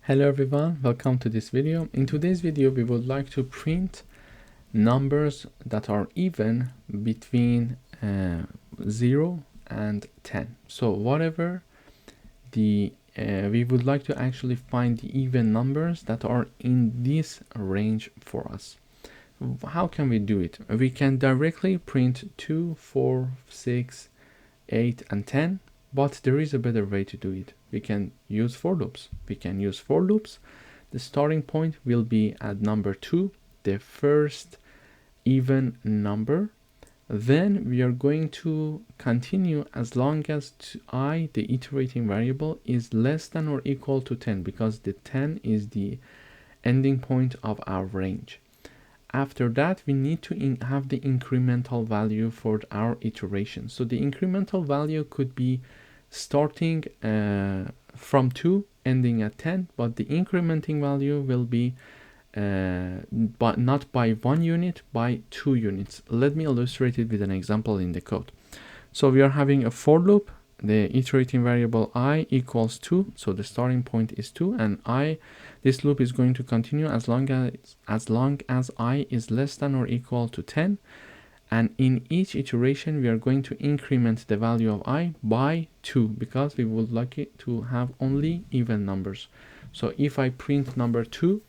Hello everyone, welcome to this video. In today's video we would like to print numbers that are even between 0 and 10. So whatever the we would like to actually find the even numbers that are in this range for us. How can we do it? We can directly print 2, 4, 6, 8 and 10, but there is a better way to do it. We can use for loops. The starting point will be at number 2, the first even number. Then we are going to continue as long as I, the iterating variable, is less than or equal to 10, because the 10 is the ending point of our range. After that, we need to have the incremental value for our iteration. So the incremental value could be starting from 2, ending at 10, but the incrementing value will be but not by 1 unit, by 2 units. Let me illustrate it with an example in the code. So we are having a for loop. The iterating variable I equals 2, so the starting point is 2, and this loop is going to continue as long as I is less than or equal to 10. And in each iteration we are going to increment the value of I by 2, because we would like it to have only even numbers. So if I print number 2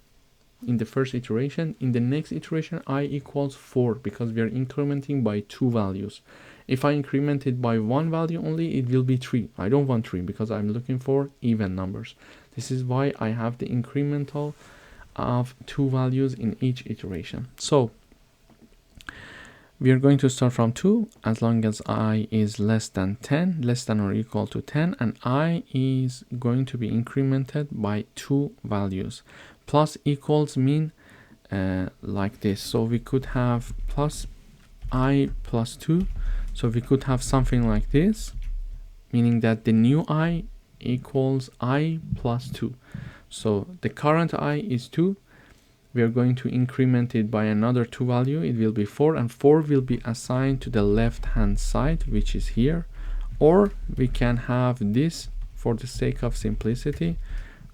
in the first iteration, in the next iteration I equals 4, because we are incrementing by 2 values. If I increment it by 1 value only, it will be 3. I don't want 3 because I'm looking for even numbers. This is why I have the incremental of 2 values in each iteration. So we are going to start from 2 as long as I is less than 10, less than or equal to 10, and I is going to be incremented by 2 values. Plus equals mean like this. So we could have plus I plus 2. So we could have something like this, meaning that the new I equals I plus 2. So the current I is 2. We are going to increment it by another 2 value. It will be 4, and 4 will be assigned to the left hand side, which is here. Or we can have this, for the sake of simplicity,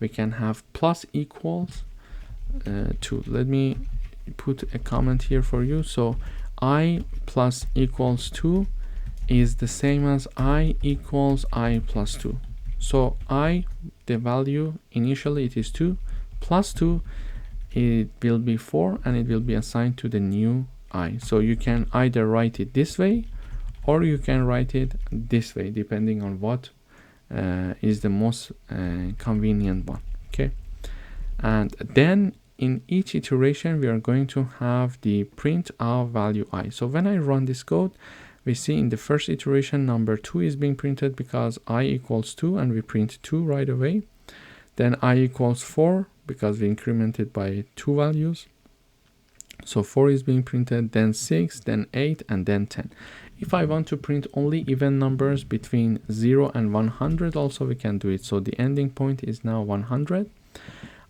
we can have plus equals 2. Let me put a comment here for you. So I plus equals 2 is the same as I equals I plus 2. So I, the value initially it is 2, plus 2, it will be 4, and it will be assigned to the new I. So you can either write it this way or you can write it this way, depending on what is the most convenient one. Okay, and then in each iteration we are going to have the print of value I. So when I run this code, we see in the first iteration number 2 is being printed because I equals 2, and we print 2 right away. Then I equals 4 because we incremented by 2 values. So 4 is being printed, then 6, then 8, and then 10. If I want to print only even numbers between 0 and 100, also we can do it. So the ending point is now 100.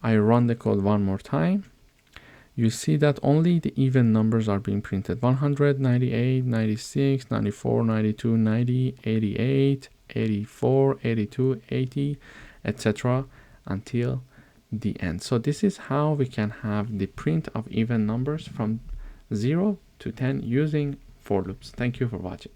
I run the code one more time. You see that only the even numbers are being printed: 100, 98, 96, 94, 92, 90, 88, 84, 82, 80, etc. until the end. So this is how we can have the print of even numbers from 0 to 10 using for loops. Thank you for watching.